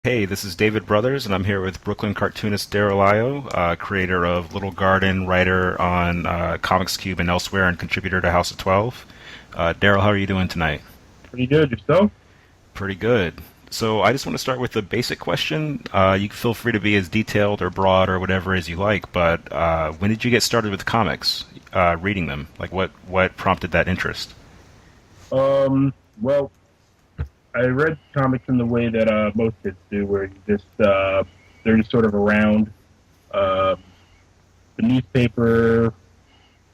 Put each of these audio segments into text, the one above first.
Hey, this is David Brothers, and I'm here with Brooklyn cartoonist Darryl Ayo, creator of Little Garden, writer on Comics Cube and elsewhere, and contributor to House of 12. Darryl, how are you doing tonight? Pretty good yourself. Pretty good. So I just want to start with the basic question. You can feel free to be as detailed or broad or whatever as you like, but when did you get started with comics, reading them? Like, what prompted that interest? Well, I read comics in the way that most kids do, where you just they're just sort of around uh, the newspaper,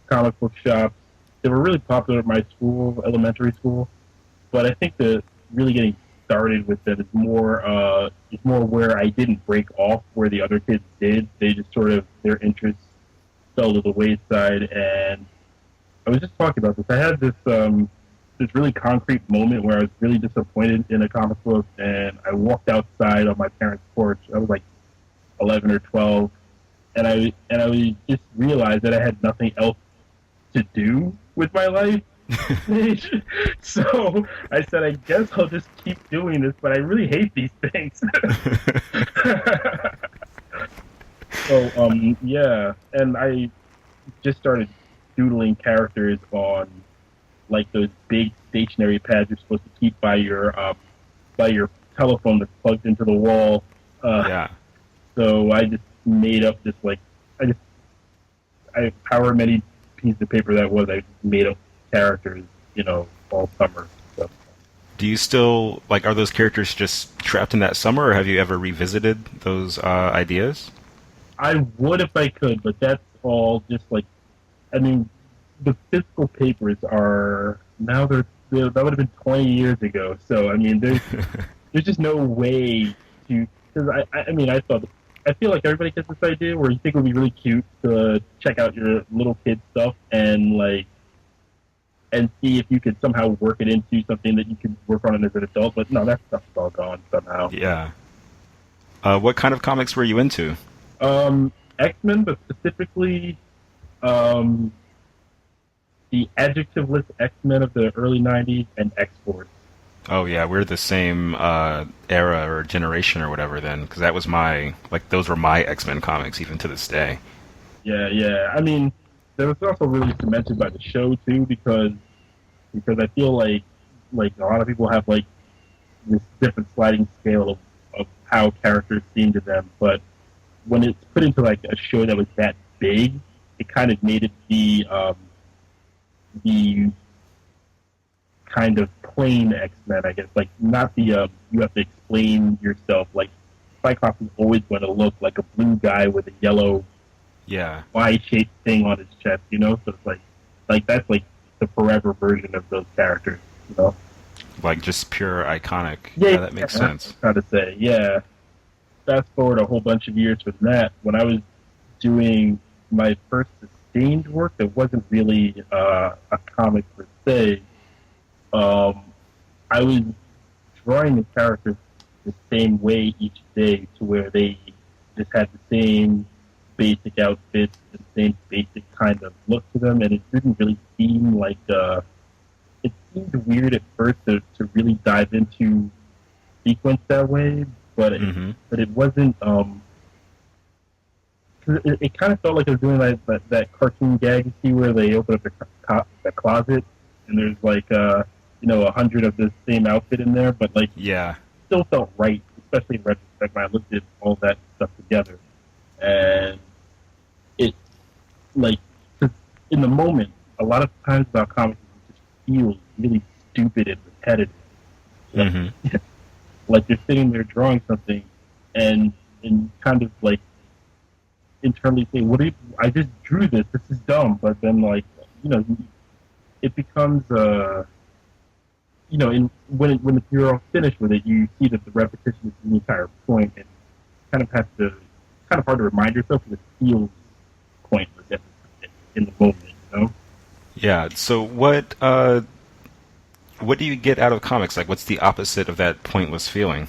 comic book shops. They were really popular at my school, elementary school. But I think that really getting started with it is more where I didn't break off where the other kids did. They just sort of their interests fell to the wayside, and I was just talking about this. I had this really concrete moment where I was really disappointed in a comic book, and I walked outside on my parents' porch. I was like 11 or 12, and I just realized that I had nothing else to do with my life. So I said, I guess I'll just keep doing this, but I really hate these things. Yeah, and I just started doodling characters on like those big stationary pads you're supposed to keep by your telephone that's plugged into the wall. Uh, Yeah. so I just made up this like I just however many pieces of paper that was, I just made up characters, all summer. So Do you still are those characters just trapped in that summer, or have you ever revisited those ideas? I would if I could, but that's all just like I mean, the physical papers are now that would have been 20 years ago. So I mean, there's just no way to because I thought I feel like everybody gets this idea where you think it would be really cute to check out your little kid stuff and see if you could somehow work it into something that you could work on as an adult. But no, that stuff's all gone somehow. Yeah. What kind of comics were you into? X-Men, but specifically um, the adjectiveless X-Men of the early '90s and X-Force. Oh yeah, we're the same era or generation or whatever then, because that was my those were my X-Men comics even to this day. Yeah, yeah. I mean, there was also really cemented by the show too, because I feel like a lot of people have like this different sliding scale of how characters seem to them, but when it's put into like a show that was that big, it kind of made it the kind of plain X Men, I guess. Like not the you have to explain yourself. Like Cyclops is always going to look like a blue guy with a yellow Yeah, Y-shaped thing on his chest, So it's like that's like the forever version of those characters, you know. like just pure iconic. Yeah, Yeah, yeah, that makes that's what I'm sense. trying to say. Yeah. Fast forward a whole bunch of years from that, when I was doing my first sustained work that wasn't really a comic per se, um, I was drawing the characters the same way each day to where they just had the same basic outfits, the same basic kind of look to them, and it didn't really seem like it seemed weird at first to really dive into sequence that way, but Hmm. it wasn't. 'Cause it kind of felt like I was doing that cartoon gag you see where they open up the closet and there's like 100 of the same outfit in there, but like Yeah, still felt right, especially in retrospect when I looked at all that stuff together. And it, like, 'cause in the moment, a lot of times about comics, it just feels really stupid and repetitive. Like, hmm, like you're sitting there drawing something and kind of like internally saying, "What do you, I just drew this. This is dumb." But then, like, you know, it becomes when you're all finished with it, you see that the repetition is the entire point, and kind of have to kind of hard to remind yourself because it feels pointless in the moment, yeah. So what do you get out of comics? Like, what's the opposite of that pointless feeling?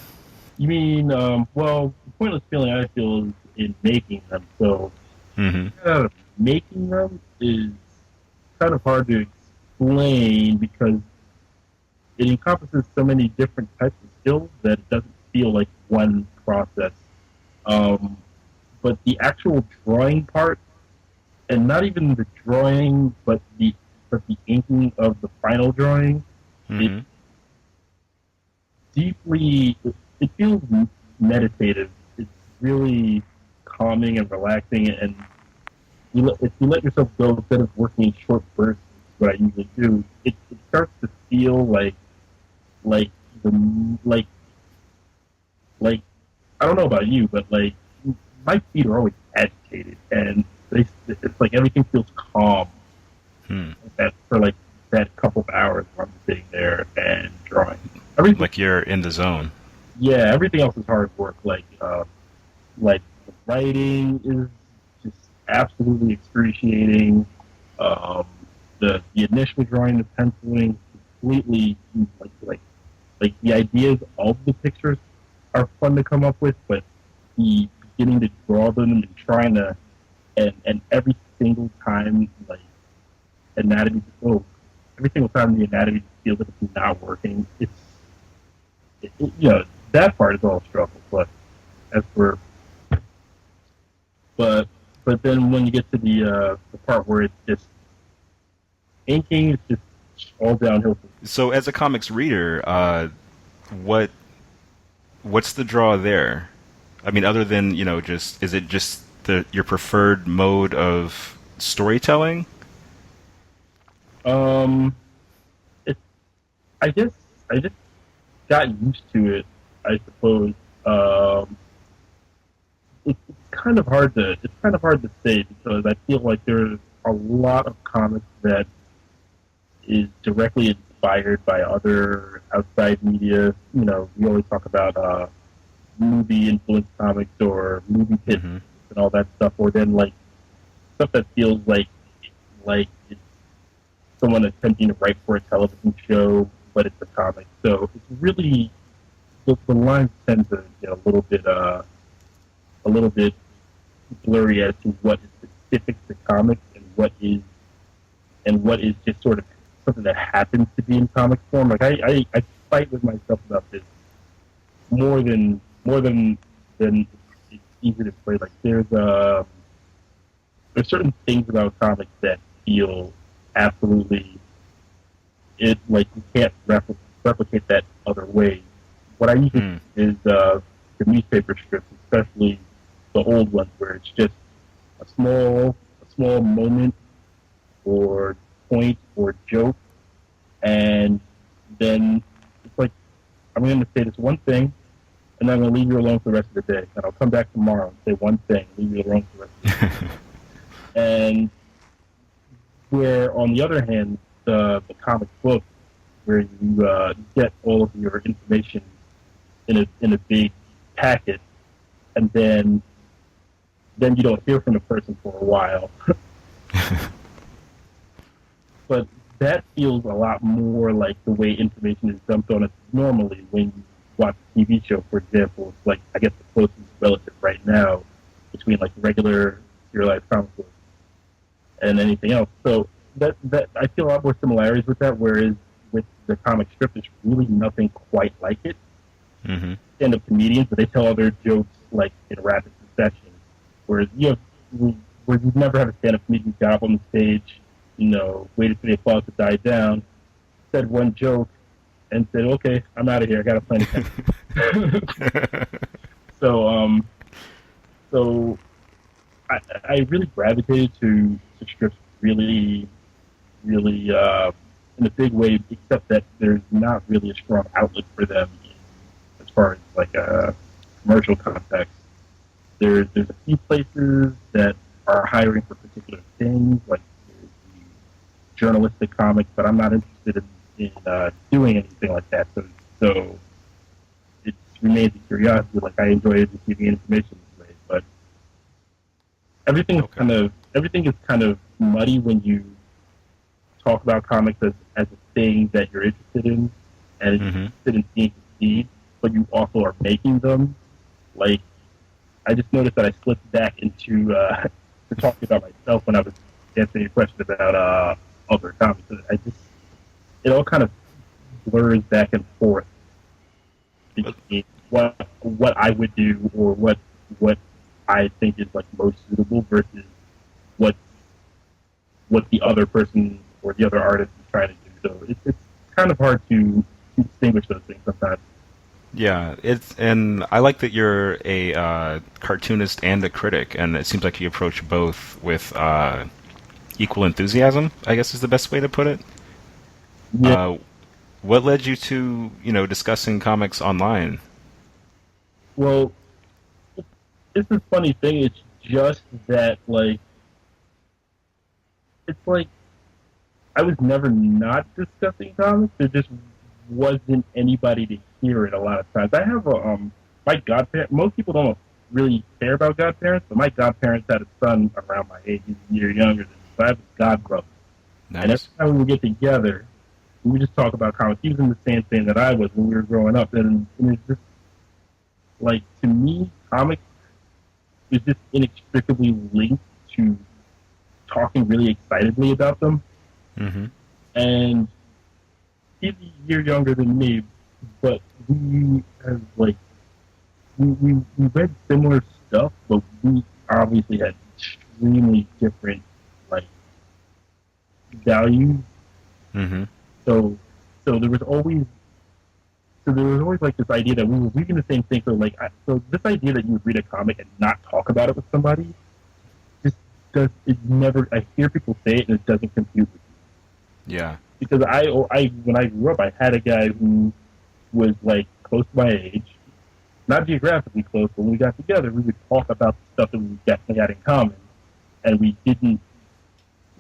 You mean, well, the pointless feeling I feel is in making them. So Hmm. making them is kind of hard to explain because it encompasses so many different types of skills that it doesn't feel like one process. Um, but the actual drawing part, and not even the drawing, but the inking of the final drawing, it Hmm. deeply it feels meditative. It's really calming and relaxing, and if you let yourself go instead of working in short bursts, what I usually do, it starts to feel like the like like I don't know about you, but like my feet are always agitated, and it's like everything feels calm Hmm. that for like that couple of hours where I'm sitting there and drawing. Everything, Like you're in the zone. yeah, everything else is hard work. Like the writing is just absolutely excruciating. Um, the initial drawing, the penciling, completely like the ideas of the pictures are fun to come up with, but the beginning to draw them and trying to and every single time like anatomy oh every single time the anatomy feels like it's not working, you know that part is all struggle. But as for but but then when you get to the part where it's just inking, it's just all downhill. So, as a comics reader, what what's the draw there? I mean, other than just is it just the your preferred mode of storytelling? Um, it's I guess I just got used to it. I suppose. It's kind of hard to say because I feel like there's a lot of comics that is directly inspired by other outside media. You know, we always talk about movie influenced comics or movie hits Hmm. and all that stuff, or then like stuff that feels like it's someone attempting to write for a television show, but it's a comic. So it's really the lines tend to get a little bit blurry as to what is specific to comics and what is just sort of something that happens to be in comic form. Like I fight with myself about this more than it's easy to play. Like there's certain things about comics that feel absolutely it like you can't replicate that other way. What I usually Hmm. do is the newspaper strips, especially the old ones, where it's just a small moment or point or joke, and then it's like I'm going to say this one thing, and then I'm going to leave you alone for the rest of the day, and I'll come back tomorrow and say one thing, leave you alone for the rest of the day. And where, on the other hand, the comic book, where you get all of your information in a big packet, and then you don't hear from the person for a while. But that feels a lot more like the way information is dumped on us normally when you watch a TV show, for example. It's like, I guess, the closest relative right now between like regular serialized comic books and anything else. So that I feel a lot more similarities with that, whereas with the comic strip, there's really nothing quite like it. Hmm. Stand-up comedians, but they tell other jokes like in rapid succession. Whereas where you never have a stand-up comedian got up on the stage, waited for the applause to die down, said one joke, and said, "Okay, I'm out of here. I got to plan again." so, so I really gravitated to strips really, really in a big way, except that there's not really a strong outlet for them as far as like a commercial context. There's a few places that are hiring for particular things, like the journalistic comics, but I'm not interested in doing anything like that. So it remains a curiosity. Like I enjoy receiving information this way, but Okay. everything is kind of muddy when you talk about comics as a thing that you're interested in and Hmm. interested in seeing succeed, but you also are making them. Like I just noticed that I slipped back into to talking about myself when I was answering your question about other comics. It all kind of blurs back and forth But between what I would do or what I think is like most suitable versus what what the other person or the other artist is trying to do. So it's kind of hard to distinguish those things sometimes. Yeah, and I like that you're a cartoonist and a critic, and it seems like you approach both with equal enthusiasm, I guess is the best way to put it. Yeah. Uh, what led you to, discussing comics online? Well, it's a funny thing. It's just that it's like I was never not discussing comics. There just wasn't anybody to hear it a lot of times. I have a my godparent. Most people don't really care about godparents, but my godparents had a son around my age. He's a year younger than me. So I have a god brother, and every Nice. time we would get together, we would just talk about comics. He was in the same thing that I was when we were growing up, and it's just like to me, comics is just inextricably linked to talking really excitedly about them. Mm-hmm. And he's a year younger than me, but we have we read similar stuff, but we obviously had extremely different like values. Mm-hmm. So so there was always like this idea that we were reading the same thing. So so this idea that you would read a comic and not talk about it with somebody just does it never. I hear people say it and it doesn't compute with me Yeah. because I when I grew up I had a guy who was like close to my age, not geographically close, but when we got together we would talk about the stuff that we definitely had in common, and we didn't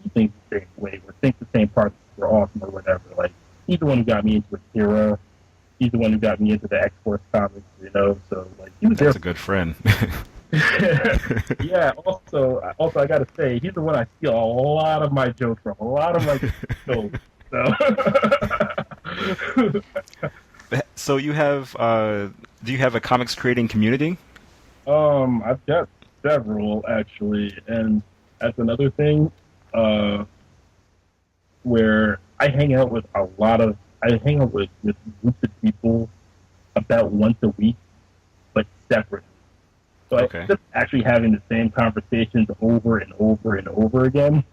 see things the same way or think the same parts were awesome or whatever. Like he's the one who got me into Akira. He's the one who got me into the X Force comics, you know. So like he was there. That's a good friend. Yeah. Also, I gotta say, he's the one I steal a lot of my jokes from. A lot of my jokes. So, So you have, do you have a comics creating community? I've got several actually, and that's another thing. Uh, where I hang out with I hang out with groups of people about once a week, but separately. So I Okay. just actually having the same conversations over and over and over again.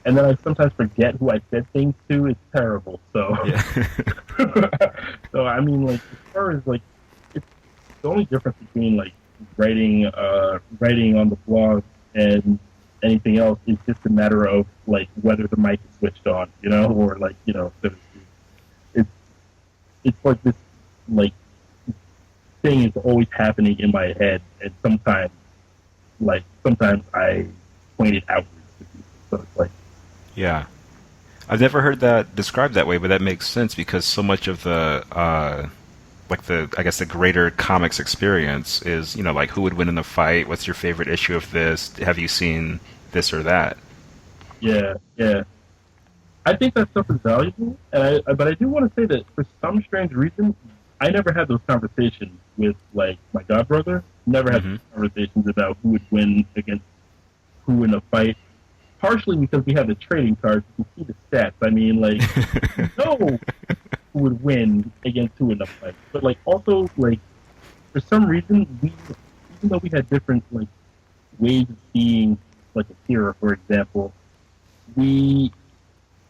And then I sometimes forget who I said things to. It's terrible. So, Yeah. so I mean, like as far as like, it's the only difference between like writing on the blog and anything else is just a matter of like whether the mic is switched on, you know, or like so to speak. It's it's like this like thing is always happening in my head, and sometimes I point it outwards to people. So it's like Yeah. I've never heard that described that way, but that makes sense because so much of the I guess the greater comics experience is, like who would win in the fight, what's your favorite issue of this, have you seen this or that? yeah, yeah. I think that stuff is valuable, and but I do want to say that for some strange reason, I never had those conversations with like my godbrother. Never had Mhm. conversations about who would win against who in a fight. Partially because we have the trading cards, you can see the stats. I mean, like you know who would win against who in a fight, but like also like for some reason we, even though we had different like ways of seeing like a hero, for example, we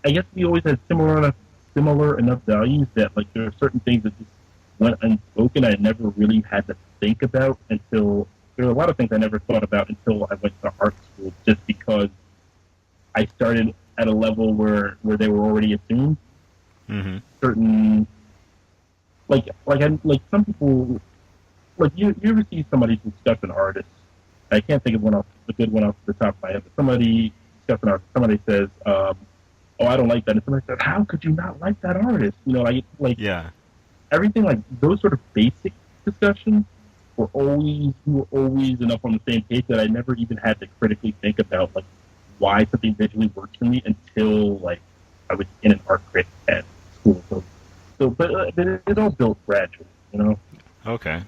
I guess we always had similar enough values that like there are certain things that just went unspoken. I never really had to think about until there are a lot of things I never thought about until I went to art school, just because I started at a level where they were already assumed Mhm. certain like some people like you ever see somebody discuss an artist. I can't think of one off a good one off the top of my head, but somebody discuss an artist. Somebody says, "Oh, I don't like that," and somebody says, "How could you not like that artist?" You know, like Yeah. everything like those sort of basic discussions we were always enough on the same page that I never even had to critically think about like why something visually works for me until like I was in an art crit at school. But it all built gradually, you know. Okay.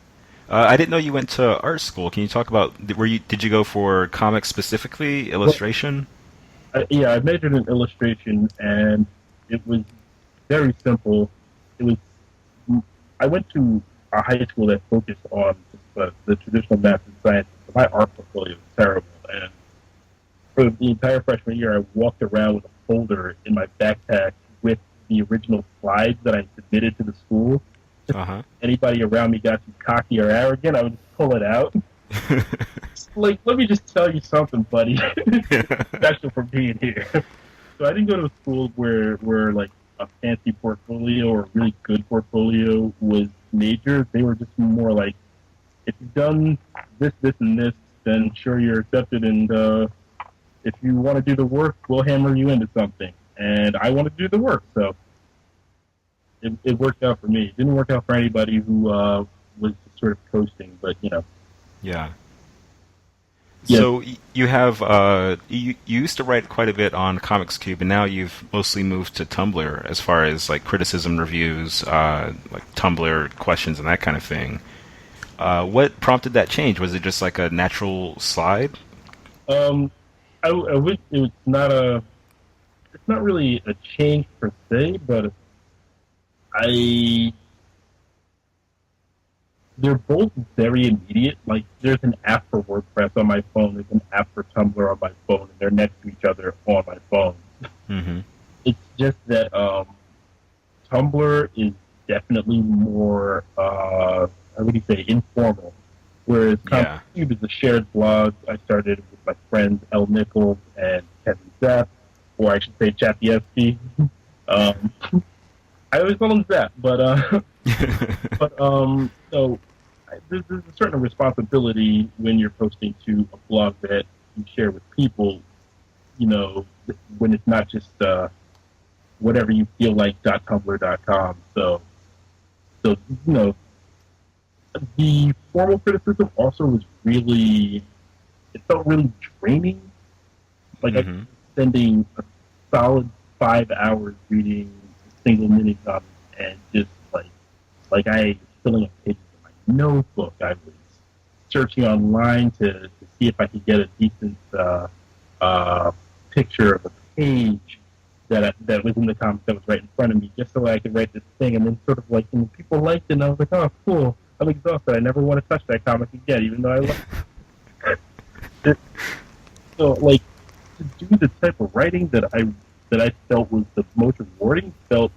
I didn't know you went to art school. Can you talk about did you go for comics specifically, Well, illustration? yeah, I majored in illustration, and it was very simple. It was I went to a high school that focused on the traditional math and science. My art portfolio was terrible, and for the entire freshman year, I walked around with a folder in my backpack with the original slides that I submitted to the school. Uh huh. Anybody around me got too cocky or arrogant, I would just pull it out. Like, let me just tell you something, buddy. Special for being here. So I didn't go to a school where like a fancy portfolio or a really good portfolio was major. They were just more like, if you've done this, this, and this, then sure you're accepted. And if you want to do the work, we'll hammer you into something. And I wanted to do the work, so it worked out for me. It didn't work out for anybody who was sort of coasting, but Yeah. yeah. So you have you used to write quite a bit on Comics Cube, and now you've mostly moved to Tumblr as far as like criticism reviews, like Tumblr questions and that kind of thing. What prompted that change? Was it just like a natural slide? I wish it was not a. It's not really a change per se, but I they're both very immediate. Like, there's an app for WordPress on my phone, there's an app for Tumblr on my phone, and they're next to each other on my phone. Mm-hmm. It's just that Tumblr is definitely more, how would you say, informal. Whereas Yeah. Cube is a shared blog. I started with my friends El Nichols and Kevin Zapp, or I should say Chapievsky. Um, I always call him Zapp, so there's a certain responsibility when you're posting to a blog that you share with people, when it's not just whatever you feel like .tumblr.com. So the formal criticism also was really, it felt really draining. Like, I was spending a solid 5 hours reading a single mini comic and just like I was filling up pages in my notebook. I was searching online to see if I could get a decent picture of a page that was in the comic that was right in front of me, just so I could write this thing. And then sort of like, people liked it, and I was like, oh, cool. I'm exhausted. I never want to touch that comic again, even though I love it. So, like, to do the type of writing that I felt was the most rewarding, it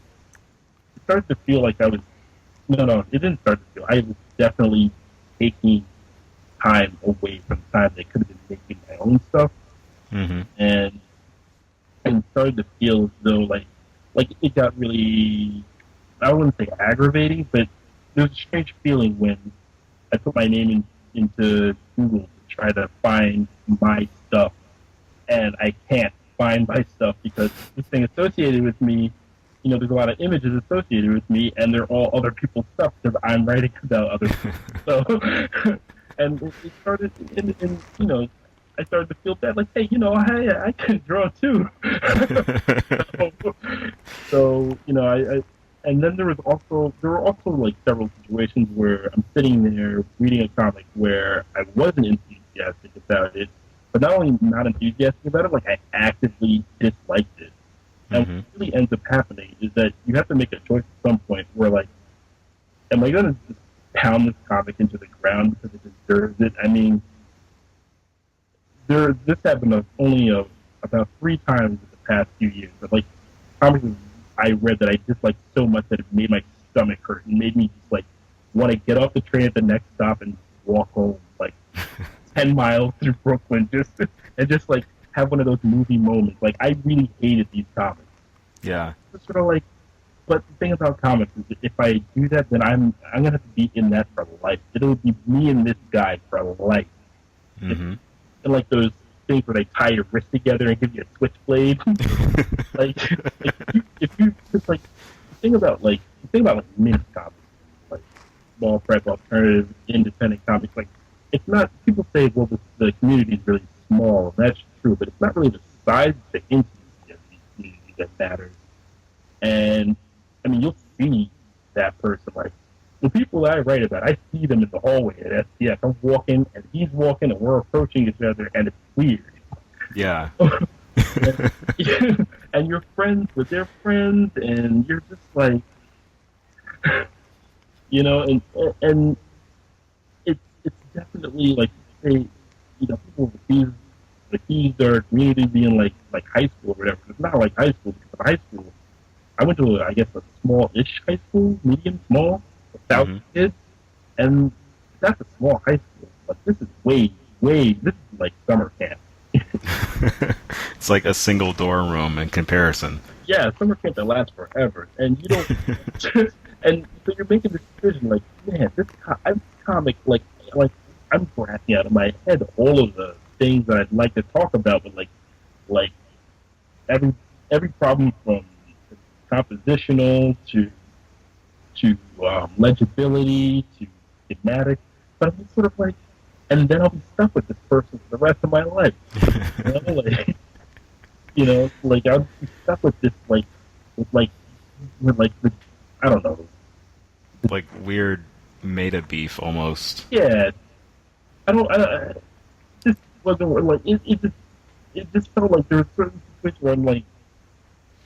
started to feel like I was. No, it didn't start to feel. I was definitely taking time away from time that could have been making my own stuff, and started to feel as though like it got really. I wouldn't say aggravating, but there's a strange feeling when I put my name into Google to try to find my stuff, and I can't find my stuff because this thing associated with me, there's a lot of images associated with me, and they're all other people's stuff because I'm writing about other people. So, and it started, I started to feel bad, like, hey, I can draw too. So, and then there were also like several situations where I'm sitting there reading a comic where I wasn't enthusiastic about it, but not only not enthusiastic about it, like I actively disliked it. And what really ends up happening is that you have to make a choice at some point where, like, am I going to just pound this comic into the ground because it deserves it? I mean, this happened only about 3 times in the past few years. But, like, comics I read that I disliked so much that it made my stomach hurt and made me just, like, want to get off the train at the next stop and walk home, like, 10 miles through Brooklyn and just, like, have one of those movie moments. Like, I really hated these comics. Yeah. It's sort of like, but the thing about comics is that if I do that, then I'm gonna have to be in that for life. It'll be me and this guy for life. And like those things where they tie your wrist together and give you a switchblade. like if you just like the thing about mini comics, like small press alternative independent comics, like it's not. People say, well, the community is really small. That's true, but it's not really the size of the intimacy of these communities that matters. And I mean, you'll see that person, like the people that I write about. I see them in the hallway at STF. I'm walking, and he's walking, and we're approaching each other, and it's weird. Yeah. And you're friends with their friends, and you're just like, you know, and it's definitely like they, you know, people accuse their community being like high school or whatever. It's not like high school because in high school, I went to I guess a small-ish high school, medium small, 1,000 Hmm. kids, and that's a small high school. But this is way. This is like summer camp. It's like a single dorm room in comparison. Yeah, summer camp that lasts forever, and you don't. And so you're making this decision, like, man, I'm comic, like I'm grasping out of my head all of the things that I'd like to talk about, but like every every problem from compositional to legibility to thematic, but I'm just sort of like, and then I'll be stuck with this person for the rest of my life. You know, like, like I'll be stuck with this, with like, with like the, I don't know, Like weird meta beef almost. yeah, I just wasn't like it just felt like there were certain situations where I'm like,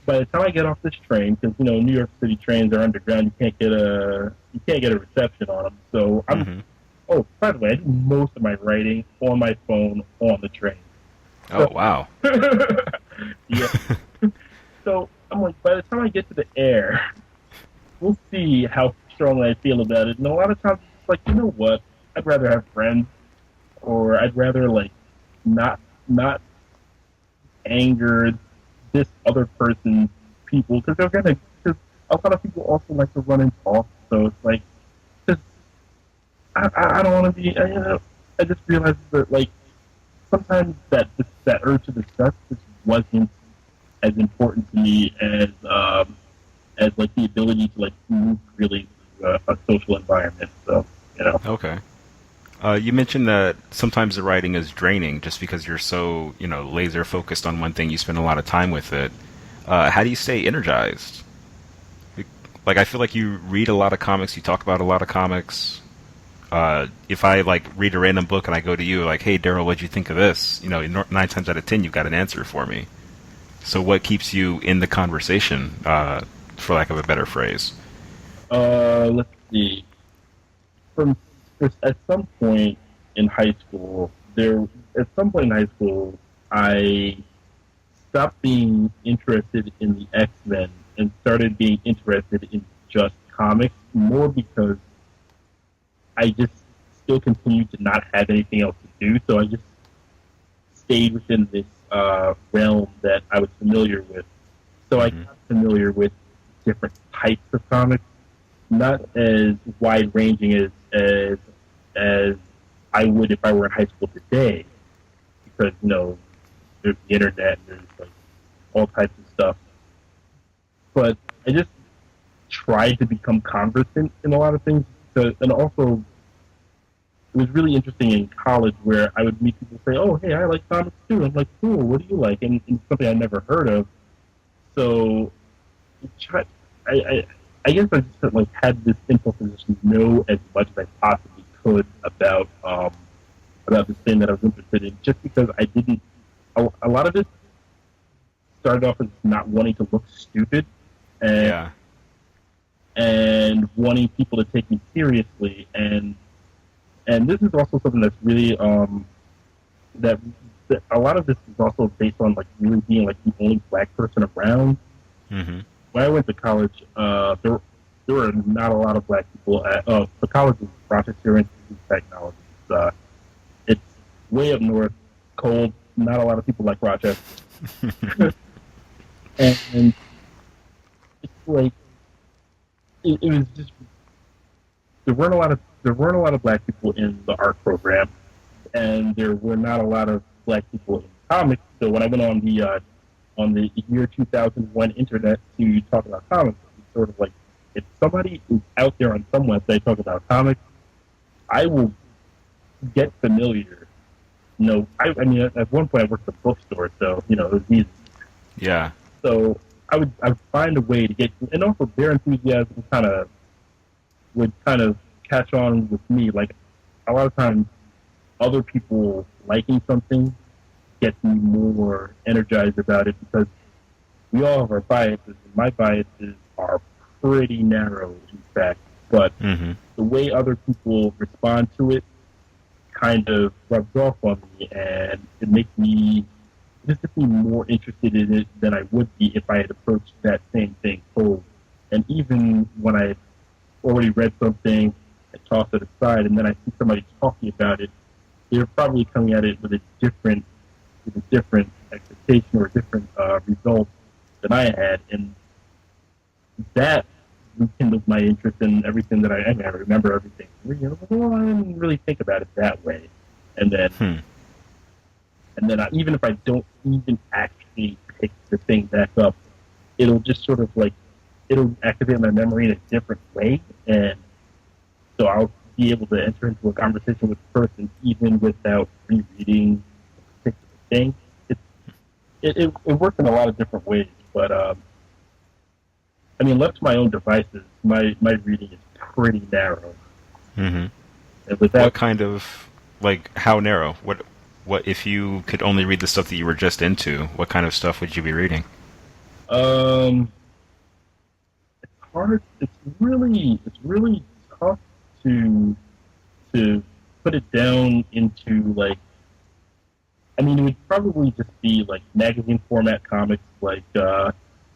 by the time I get off this train, because New York City trains are underground, you can't get a reception on them. So I'm Hmm. oh, by the way, I do most of my writing on my phone on the train. Oh So, wow. yeah. So I'm like, by the time I get to the air, we'll see how strongly I feel about it. And a lot of times it's like, you know what? I'd rather have friends, or I'd rather like not anger this other person's people because they're gonna. Because a lot of people also like to run and talk, so it's like, just I don't want to be. I just realized that like sometimes that urge to discuss just wasn't as important to me as like the ability to like move really through a social environment. So Okay. You mentioned that sometimes the writing is draining just because you're so, laser focused on one thing. You spend a lot of time with it. How do you stay energized? Like, I feel like you read a lot of comics. You talk about a lot of comics. If I like read a random book and I go to you, like, "Hey, Daryl, what'd you think of this?" 9 times out of 10, you've got an answer for me. So, what keeps you in the conversation, for lack of a better phrase? let's see. From at some point in high school, there at some point in high school, I stopped being interested in the X-Men and started being interested in just comics more because I just still continued to not have anything else to do. So I just stayed within this realm that I was familiar with. So I Hmm. got familiar with different types of comics, not as wide ranging as I would if I were in high school today, because there's the internet and there's like all types of stuff. But I just tried to become conversant in a lot of things, and also it was really interesting in college where I would meet people say, "Oh, hey, I like comics too." I'm like, "Cool, what do you like?" And it's something I never heard of. So I, I, I guess I just like had this impulse to just know as much as I possibly could about this thing that I was interested in, just because I didn't. A lot of it started off as not wanting to look stupid and Yeah. wanting people to take me seriously, and this is also something that's really that, that a lot of this is also based on like really being like the only black person around. Hmm. When I went to college, there were not a lot of black people at the college is Rochester Institute of Technology. It's way up north, cold. Not a lot of people like Rochester, and it's like it was just there weren't a lot of black people in the art program, and there were not a lot of black people in comics. So when I went on the year 2001 internet to talk about comics, it's sort of like if somebody is out there on some website talking about comics, I will get familiar. I mean, at one point I worked at a bookstore, so it was easy. Yeah. So I would find a way to get, and also their enthusiasm would kind of catch on with me. Like a lot of times, other people liking something gets me more energized about it because we all have our biases, and my biases are pretty narrow, in fact. but Mm-hmm. the way other people respond to it kind of rubs off on me, and it just makes me more interested in it than I would be if I had approached that same thing cold. And even when I already read something, I toss it aside, and then I see somebody talking about it, they're probably coming at it with a different expectation or a different result than I had, and that rekindled my interest in everything that I mean, I remember everything. Well, I didn't really think about it that way, and then Hmm. even if I don't even actually pick the thing back up, it'll just sort of like it'll activate my memory in a different way, and so I'll be able to enter into a conversation with the person even without rereading a particular thing. It it works in a lot of different ways, but I mean, left to my own devices, my reading is pretty narrow, Mm-hmm. and with What that, kind of, like, how narrow? What if you could only read the stuff that you were just into? What kind of stuff would you be reading? um, it's hard. It's really tough to to put it down into like. I mean, it would probably just be like magazine format comics. Like, I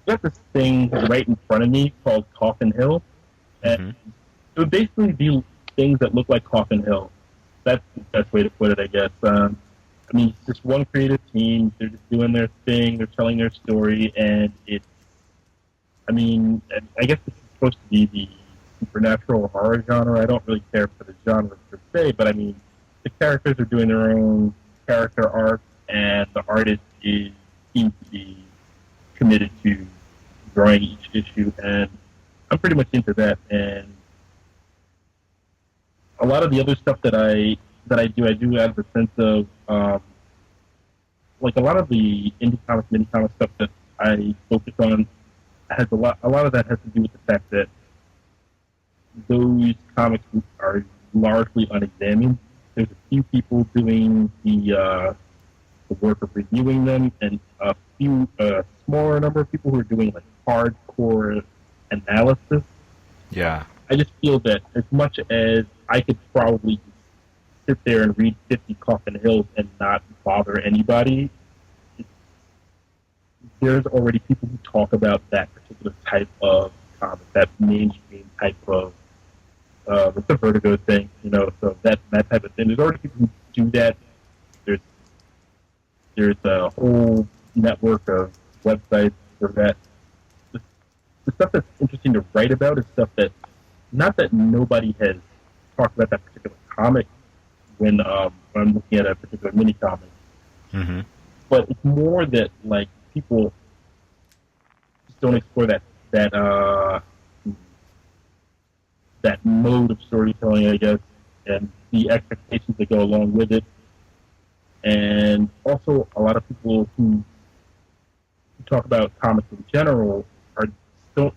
got this thing right in front of me called Coffin Hill, and Mm-hmm. it would basically be things that look like Coffin Hill. That's the best way to put it, I guess. I mean, it's just one creative team. They're just doing their thing. They're telling their story, and it's. I mean, I guess this is supposed to be the supernatural horror genre. I don't really care for the genre per se, but I mean, the characters are doing their own character arc, and the artist seems to be committed to drawing each issue, and I'm pretty much into that. And a lot of the other stuff that I do have the sense of like a lot of the indie comic, mini comic stuff that I focus on has a lot of that has to do with the fact that those comics are largely unexamined. There's a few people doing the work of reviewing them, and a smaller number of people who are doing like hardcore analysis. Yeah. I just feel that as much as I could probably sit there and read 50 Coffin Hills and not bother anybody, there's already people who talk about that particular type of comic, that mainstream type of with the Vertigo thing, so that type of thing. There's already people who do that. There's there's a whole network of websites for that. The, the stuff that's interesting to write about is stuff that not that nobody has talked about that particular comic when I'm looking at a particular mini comic, Mm-hmm. but it's more that like people just don't explore that mode of storytelling, I guess, and the expectations that go along with it. And also, a lot of people who talk about comics in general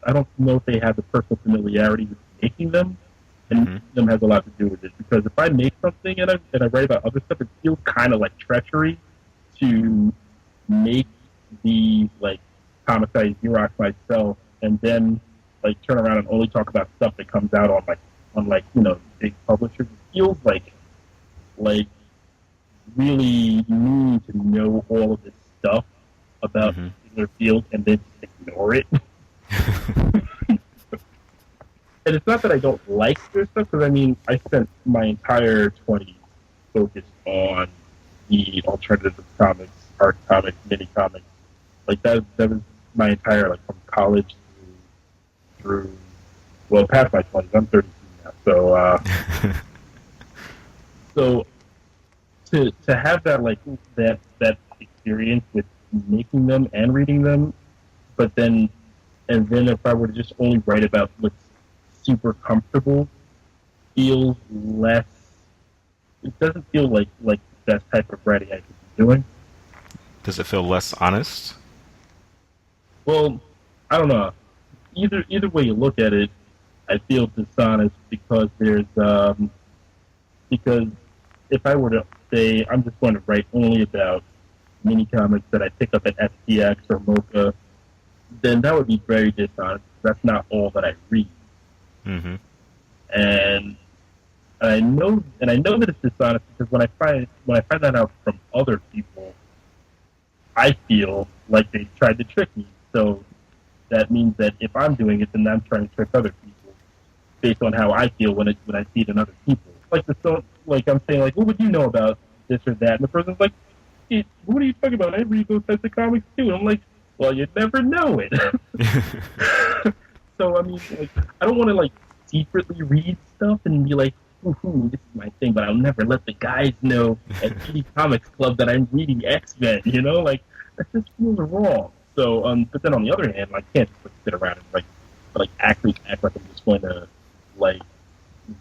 I don't know if they have the personal familiarity with making them, and Mm-hmm. them has a lot to do with it. Because if I make something and I write about other stuff, it feels kind of like treachery to make the like comics I Xerox myself, and then like turn around and only talk about stuff that comes out on big publishers. It feels like really mean to know all of this stuff about Mm-hmm. a particular field and then just ignore it. And it's not that I don't like their stuff, because I mean, I spent my entire 20s focused on the alternative comics, art comics, mini comics. Like that was my entire like from college through well past my 20s. I'm 32 now, so to have that like that experience with making them and reading them, but then and then if I were to just only write about what's super comfortable, feels less. It doesn't feel like the best type of writing I could be doing. Does it feel less honest? Well, I don't know. Either way you look at it, I feel dishonest because if I were to say I'm just going to write only about mini comics that I pick up at SPX or Mocha, then that would be very dishonest. That's not all that I read. Mm-hmm. and I know that it's dishonest because when I find that out from other people, I feel like they tried to trick me. So that means that if I'm doing it, then I'm trying to trick other people based on how I feel when I see it in other people. Like like I'm saying, like, what would you know about this or that? And the person's like, "Hey, what are you talking about? I read those types of comics too." And I'm like, well, you never know it. So I mean, like, I don't want to like secretly read stuff and be like, "Ooh, this is my thing," but I'll never let the guys know at any comics club that I'm reading X-Men. Like that just feels wrong. So, but then on the other hand, I can't just like, sit around and like actually act like I'm just going to like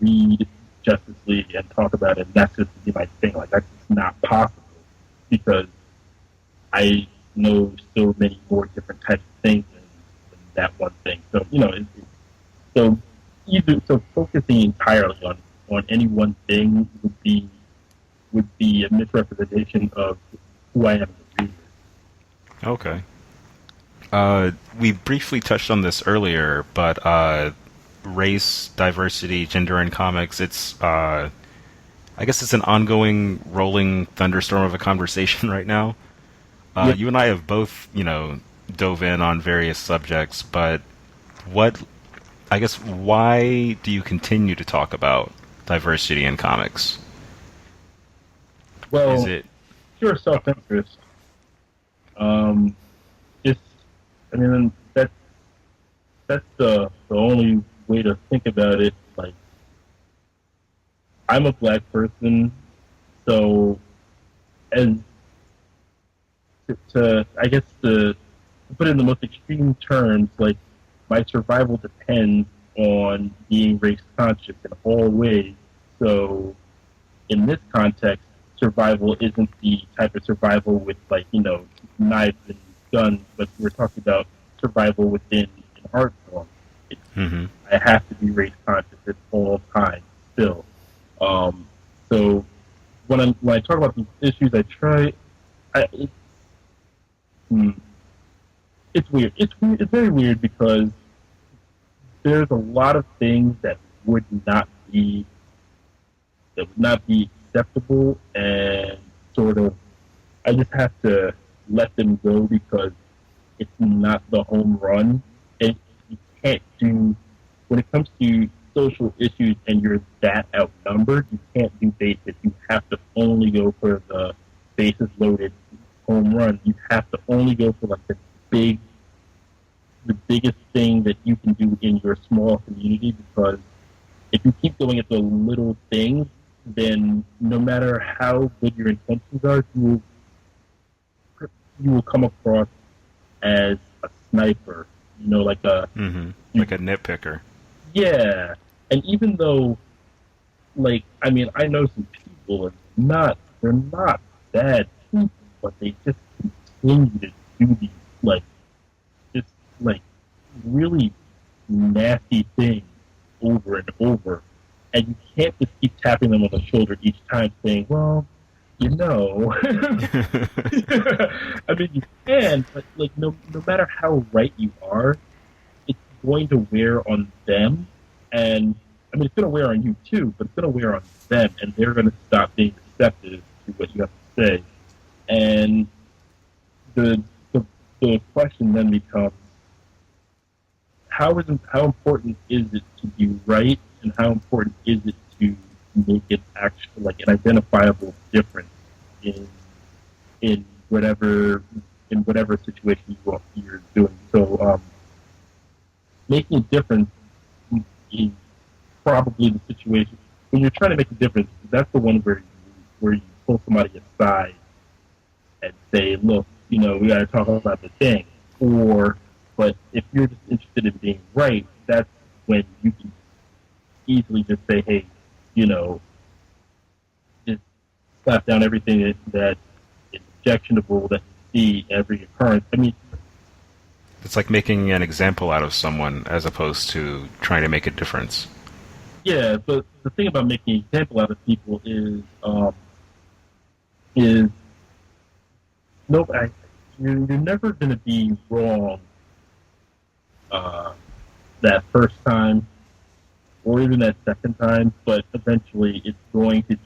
read Justice League and talk about it. And that's just be my thing. Like that's just not possible because I know so many more different types of things than that one thing. So so so focusing entirely on any one thing would be a misrepresentation of who I am as a reader. Okay. We briefly touched on this earlier, but race, diversity, gender in comics, I guess it's an ongoing rolling thunderstorm of a conversation right now. Yep. You and I have both, dove in on various subjects, but what, I guess, why do you continue to talk about diversity in comics? Is Well, it, pure self-interest. Um, it's, I mean, that's the only way to think about it. Like, I'm a black person, so as I guess to put it in the most extreme terms, like my survival depends on being race conscious in all ways. So in this context, survival isn't the type of survival with like knives and guns, but we're talking about survival within an art form. It's, hmm I have to be race conscious at all times still. Um, so when I talk about these issues, I try. It's, hmm, it's weird. It's weird. It's very weird because there's a lot of things would not be that would not be acceptable, and sort of I just have to let them go because it's not the home run, and you can't do when it comes to social issues and you're that outnumbered. You can't do basic. You have to only go for the bases loaded home run. You have to only go for like the biggest thing that you can do in your small community because if you keep going at the little things, then no matter how good your intentions are, you will come across as a sniper. Like like a nitpicker. yeah. And even though, like, I mean, I know some people they're not bad people, but they just continue to do these like just like really nasty things over and over. And you can't just keep tapping them on the shoulder each time saying, well, you know. I mean, you can, but like, no matter how right you are, it's going to wear on them. And I mean, it's going to wear on you too, but it's going to wear on them, and they're going to stop being receptive to what you have to say. And the the, the question then becomes, how important is it to be right, and how important is it to make it actually like an identifiable difference in in whatever situation you're doing. So making a difference is probably the situation when you're trying to make a difference. That's the one where you pull somebody aside and say, look, we got to talk about the thing. But if you're just interested in being right, that's when you can easily just say, hey, you know, just slap down everything that is objectionable that you see every occurrence. I mean, It's like making an example out of someone as opposed to trying to make a difference. yeah, but the thing about making an example out of people is no, you're never going to be wrong uh, that first time, or even that second time, but eventually it's going to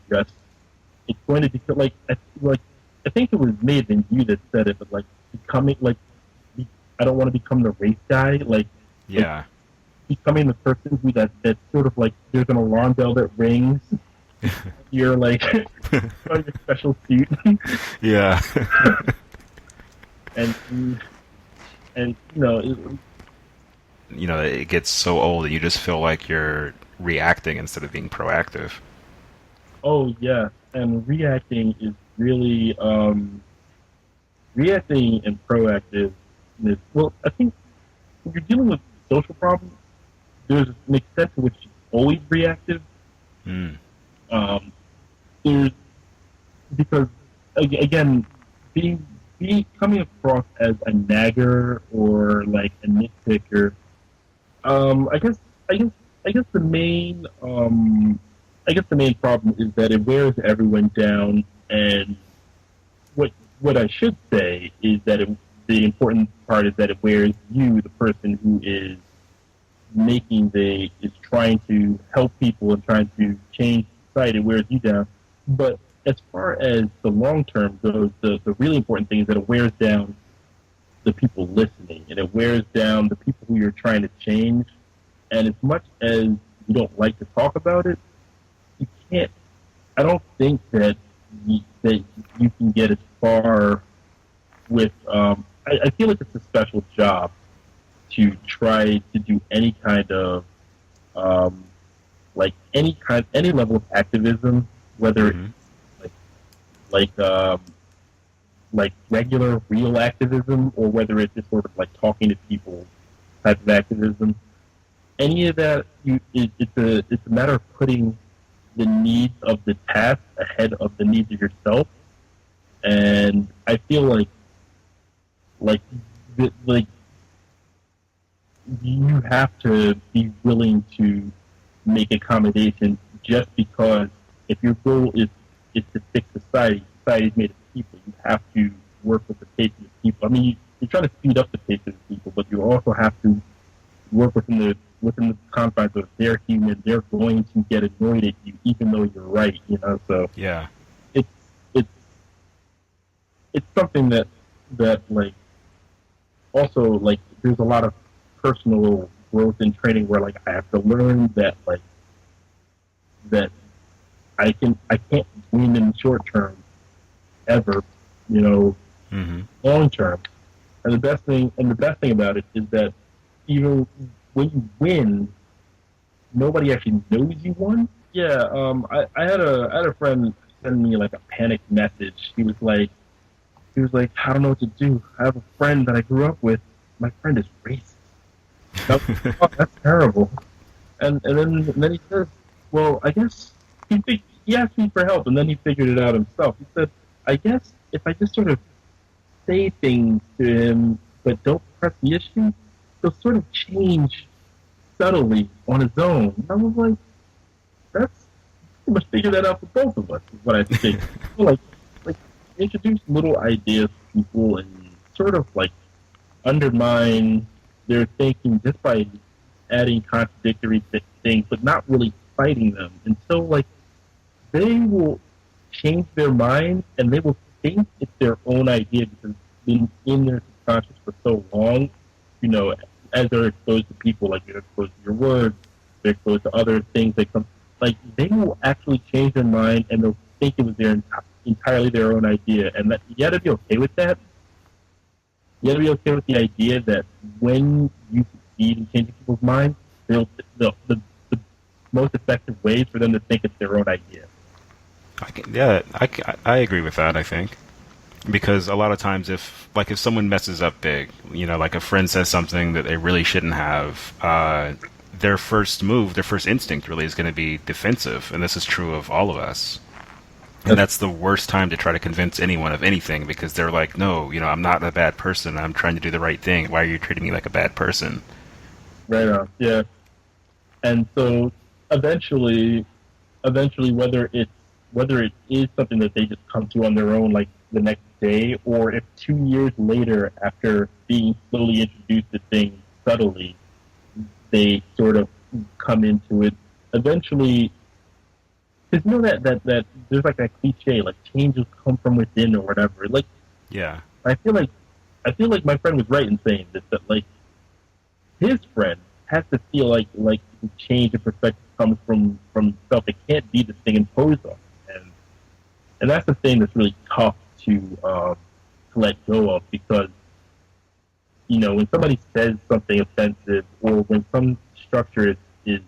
be like I think it was maybe than you that said it, but like becoming like I don't want to become the race guy, like Yeah. becoming the person who that's sort of like there's an alarm bell that rings, you're like on your special suit, Yeah. and and you know You know, it gets so old that you just feel like you're reacting instead of being proactive. oh yeah, and reacting and proactive. Well, I think when you're dealing with social problems, there's an extent to which it's always reactive. Mm. Um, there's because again, being being coming across as a nagger or like a nitpicker. Um, I guess I guess I guess the main problem is that it wears everyone down. And what I should say is that the important part is that it wears you, the person who is trying to help people and trying to change society. It wears you down. But as far as the long term goes, the really important thing is that it wears down the people listening, and it wears down the people who you're trying to change. And as much as you don't like to talk about it, you can't. I don't think that you can get as far with. I feel like it's a special job to try to do any kind of um, any level of activism, whether it's Hmm. like like um, like regular real activism or whether it's just sort of like talking to people type of activism. Any of that, it's a matter of putting the needs of the task ahead of the needs of yourself. And I feel like like you have to be willing to make accommodations just because if your goal is to fix society's made of people. You have to work with the pace of the people. I mean, you're trying to speed up the pace of the people, but you also have to work within the confines of they're human. They're going to get annoyed at you, even though you're right. So Yeah. it's it's it's something that like also like there's a lot of personal growth and training where like I have to learn that I can't win in the short term ever, you know, Hmm. long term. And the best thing about it is that even when you win, nobody actually knows you won. Yeah, I had a friend send me like a panic message. He was like, I don't know what to do. I have a friend that I grew up with. My friend is racist. Oh, that's terrible. And then he said, well, I guess he asked me for help, and then he figured it out himself. He said, I guess if I just sort of say things to him but don't press the issue, he'll sort of change subtly on his own. And I was like, that's we must figure that out for both of us. Is what I think. Like introduce little ideas to people and sort of like undermine their thinking just by adding contradictory things, but not really fighting them until like they will change their mind and they will think it's their own idea because been in their subconscious for so long, you know, as they're exposed to people, like you're exposed to your words, they're exposed to other things that come, like they will actually change their mind and they'll think it was entirely their own idea, and that you got to be okay with that. You got to be okay with the idea that when you succeed in changing people's minds, the most effective ways for them to think it's their own idea. I agree with that. I think because a lot of times, if someone messes up big, you know, like a friend says something that they really shouldn't have, their first move, their first instinct, really is going to be defensive, and this is true of all of us. And that's the worst time to try to convince anyone of anything because they're like, no, you know, I'm not a bad person. I'm trying to do the right thing. Why are you treating me like a bad person? Right on. Yeah. And so eventually, eventually, whether it is something that they just come to on their own, like the next day, or if 2 years later, after being slowly introduced to things subtly, they sort of come into it eventually, because you know that there's like that cliche, like changes come from within or whatever. Like Yeah. I feel like I feel like my friend was right in saying that like his friend has to feel like the change in perspective comes from himself. It can't be this thing imposed on him. And that's the thing that's really tough to let go of because when somebody says something offensive or when some structure is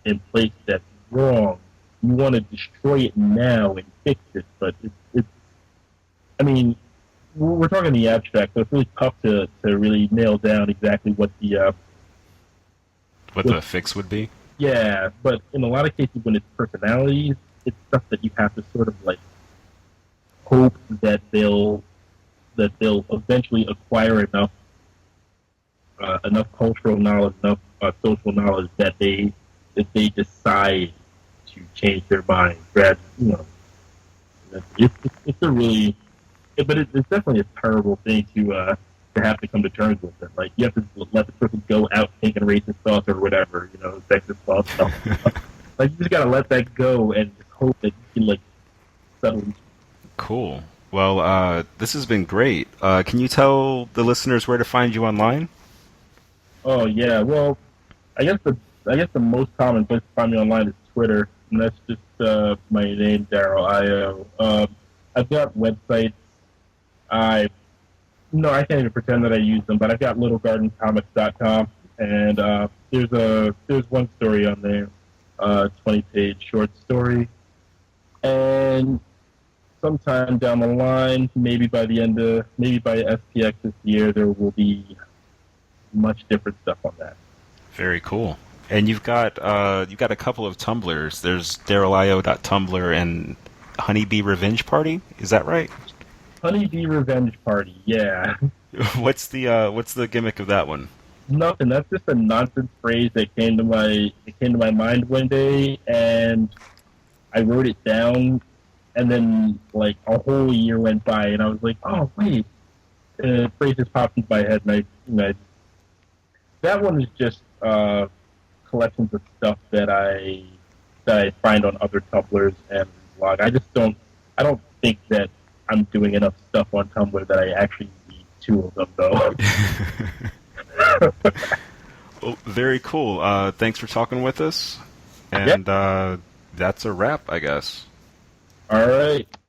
in place that's wrong, you want to destroy it now and fix it. But it's I mean, we're talking the abstract, so it's really tough to really nail down exactly What what the fix would be? yeah. But in a lot of cases, when it's personalities, it's stuff that you have to sort of like hope that they'll eventually acquire enough cultural knowledge, enough social knowledge that they decide to change their mind. That it's a really, but it's definitely a terrible thing to have to come to terms with it. Like you have to let the person go out thinking racist thoughts or whatever, sexist thoughts, stuff. Like you just gotta let that go and just hope that you can like settle. Cool. Well, this has been great. Can you tell the listeners where to find you online? Oh yeah, well, I guess the I guess the most common place to find me online is Twitter, and that's just my name, Darryl Ayo. I've got websites. I No, I can't even pretend that I use them, but I've got littlegardencomics.com, and there's one story on there, 20-page short story, and sometime down the line, maybe by SPX this year, there will be much different stuff on that. Very cool. And you've got a couple of Tumblrs. There's DarylIO.tumblr and Honeybee Revenge Party. Is that right? Honeybee Revenge Party, yeah. What's the gimmick of that one? Nothing. That's just a nonsense phrase that came to my mind one day, and I wrote it down, and then like a whole year went by, and I was like, oh wait, the phrase just popped into my head, and that one is just collections of stuff that I find on other Tumblrs and blog. I don't think that I'm doing enough stuff on Tumblr that I actually need two of them though. Well, very cool. Thanks for talking with us. Yeah. And that's a wrap, I guess. All right.